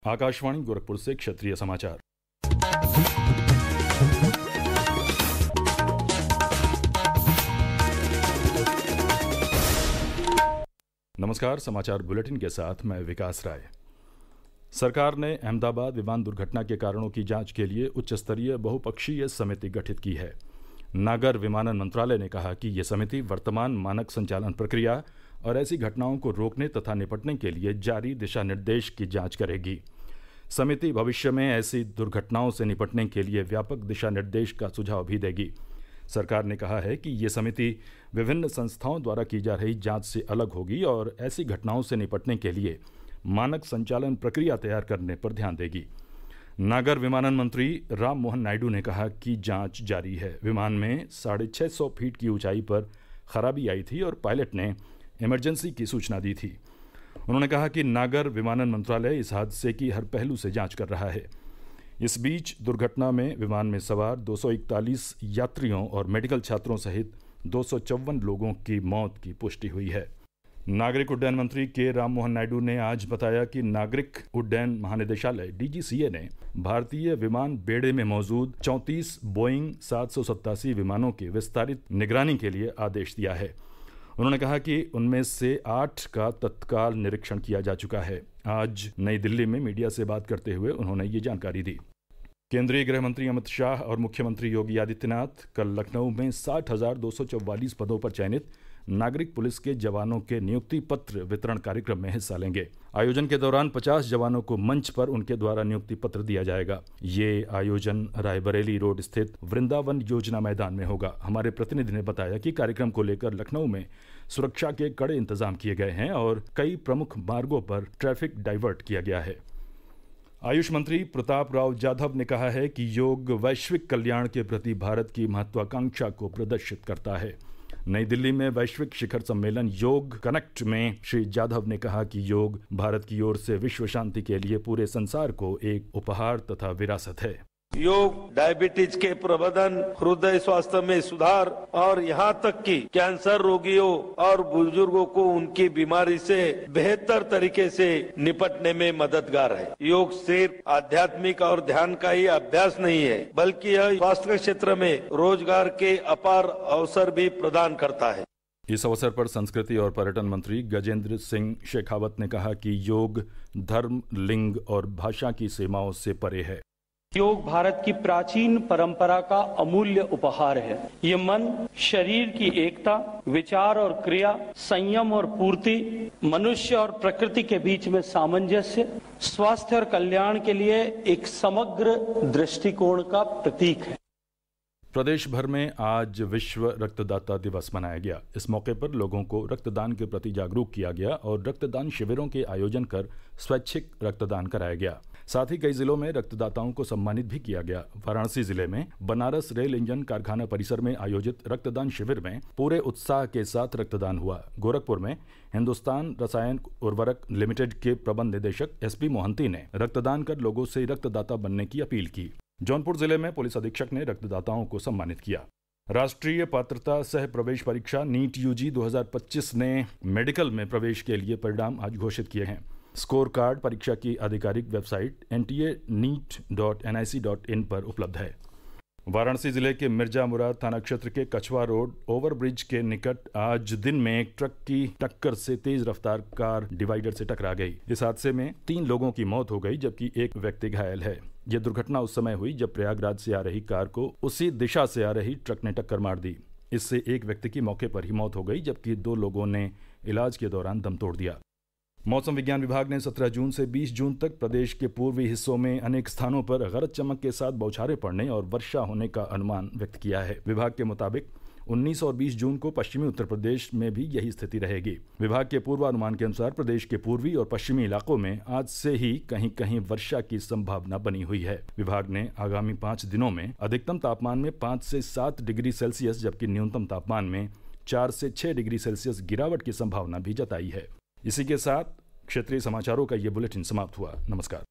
आकाशवाणी गोरखपुर से क्षेत्रीय समाचार। नमस्कार, समाचार बुलेटिन के साथ मैं विकास राय। सरकार ने अहमदाबाद विमान दुर्घटना के कारणों की जांच के लिए उच्च स्तरीय बहुपक्षीय समिति गठित की है। नागर विमानन मंत्रालय ने कहा कि ये समिति वर्तमान मानक संचालन प्रक्रिया और ऐसी घटनाओं को रोकने तथा निपटने के लिए जारी दिशा निर्देश की जांच करेगी। समिति भविष्य में ऐसी दुर्घटनाओं से निपटने के लिए व्यापक दिशा निर्देश का सुझाव भी देगी। सरकार ने कहा है कि ये समिति विभिन्न संस्थाओं द्वारा की जा रही जांच से अलग होगी और ऐसी घटनाओं से निपटने के लिए मानक संचालन प्रक्रिया तैयार करने पर ध्यान देगी। नागर विमानन मंत्री राम मोहन नायडू ने कहा कि जांच जारी है। विमान में 650 फीट की ऊंचाई पर खराबी आई थी और पायलट ने इमरजेंसी की सूचना दी थी। उन्होंने कहा कि नागर विमानन मंत्रालय इस हादसे की हर पहलू से जांच कर रहा है। इस बीच दुर्घटना में विमान में सवार 241 यात्रियों और मेडिकल छात्रों सहित 254 लोगों की मौत की पुष्टि हुई है। नागरिक उड्डयन मंत्री के राम मोहन नायडू ने आज बताया कि नागरिक उड्डयन महानिदेशालय DGCA ने भारतीय विमान बेड़े में मौजूद 34 बोइंग 787 विमानों की विस्तारित निगरानी के लिए आदेश दिया है। उन्होंने कहा कि उनमें से 8 का तत्काल निरीक्षण किया जा चुका है। आज नई दिल्ली में मीडिया से बात करते हुए उन्होंने ये जानकारी दी। केंद्रीय गृह मंत्री अमित शाह और मुख्यमंत्री योगी आदित्यनाथ कल लखनऊ में 60,244 पदों पर चयनित नागरिक पुलिस के जवानों के नियुक्ति पत्र वितरण कार्यक्रम में हिस्सा लेंगे। आयोजन के दौरान 50 जवानों को मंच पर उनके द्वारा नियुक्ति पत्र दिया जाएगा। ये आयोजन रायबरेली रोड स्थित वृंदावन योजना मैदान में होगा। हमारे प्रतिनिधि ने बताया कि कार्यक्रम को लेकर लखनऊ में सुरक्षा के कड़े इंतजाम किए गए हैं और कई प्रमुख मार्गों पर ट्रैफिक डाइवर्ट किया गया है। आयुष मंत्री प्रताप राव जाधव ने कहा है कि योग वैश्विक कल्याण के प्रति भारत की महत्वाकांक्षा को प्रदर्शित करता है। नई दिल्ली में वैश्विक शिखर सम्मेलन योग कनेक्ट में श्री जाधव ने कहा कि योग भारत की ओर से विश्व शांति के लिए पूरे संसार को एक उपहार तथा विरासत है। योग डायबिटीज के प्रबंधन, हृदय स्वास्थ्य में सुधार और यहाँ तक कि कैंसर रोगियों और बुजुर्गों को उनकी बीमारी से बेहतर तरीके से निपटने में मददगार है। योग सिर्फ आध्यात्मिक और ध्यान का ही अभ्यास नहीं है, बल्कि यह स्वास्थ्य के क्षेत्र में रोजगार के अपार अवसर भी प्रदान करता है। इस अवसर पर संस्कृति और पर्यटन मंत्री गजेंद्र सिंह शेखावत ने कहा कि योग धर्म, लिंग और भाषा की सीमाओं से परे है। योग भारत की प्राचीन परंपरा का अमूल्य उपहार है। ये मन, शरीर की एकता, विचार और क्रिया, संयम और पूर्ति, मनुष्य और प्रकृति के बीच में सामंजस्य, स्वास्थ्य और कल्याण के लिए एक समग्र दृष्टिकोण का प्रतीक है। प्रदेश भर में आज विश्व रक्तदाता दिवस मनाया गया। इस मौके पर लोगों को रक्तदान के प्रति जागरूक किया गया और रक्तदान शिविरों के आयोजन कर स्वैच्छिक रक्तदान कराया गया। साथ ही कई जिलों में रक्तदाताओं को सम्मानित भी किया गया। वाराणसी जिले में बनारस रेल इंजन कारखाना परिसर में आयोजित रक्तदान शिविर में पूरे उत्साह के साथ रक्तदान हुआ। गोरखपुर में हिंदुस्तान रसायन उर्वरक लिमिटेड के प्रबंध निदेशक SP मोहंती ने रक्तदान कर लोगों से रक्तदाता बनने की अपील की। जौनपुर जिले में पुलिस अधीक्षक ने रक्तदाताओं को सम्मानित किया। राष्ट्रीय पात्रता सह प्रवेश परीक्षा NEET UG 2025 ने मेडिकल में प्रवेश के लिए परिणाम आज घोषित किए हैं। स्कोर कार्ड परीक्षा की आधिकारिक वेबसाइट nta.neet.nic.in पर उपलब्ध है। वाराणसी जिले के मिर्जा मुराद थाना क्षेत्र के कछवा रोड ओवरब्रिज के निकट आज दिन में एक ट्रक की टक्कर से तेज रफ्तार कार डिवाइडर से टकरा गई। इस हादसे में 3 लोगों की मौत हो गई जबकि एक व्यक्ति घायल है। यह दुर्घटना उस समय हुई जब प्रयागराज से आ रही कार को उसी दिशा से आ रही ट्रक ने टक्कर मार दी। इससे एक व्यक्ति की मौके पर ही मौत हो गई जबकि 2 लोगों ने इलाज के दौरान दम तोड़ दिया। मौसम विज्ञान विभाग ने 17 जून से 20 जून तक प्रदेश के पूर्वी हिस्सों में अनेक स्थानों पर गरज चमक के साथ बौछारें पड़ने और वर्षा होने का अनुमान व्यक्त किया है। विभाग के मुताबिक 19 और 20 जून को पश्चिमी उत्तर प्रदेश में भी यही स्थिति रहेगी। विभाग के पूर्वानुमान के अनुसार प्रदेश के पूर्वी और पश्चिमी इलाकों में आज से ही कहीं कहीं वर्षा की संभावना बनी हुई है। विभाग ने आगामी 5 दिनों में अधिकतम तापमान में 5 से 7 डिग्री सेल्सियस जबकि न्यूनतम तापमान में 4 से 6 डिग्री सेल्सियस गिरावट की संभावना भी जताई है। इसी के साथ क्षेत्रीय समाचारों का ये बुलेटिन समाप्त हुआ। नमस्कार।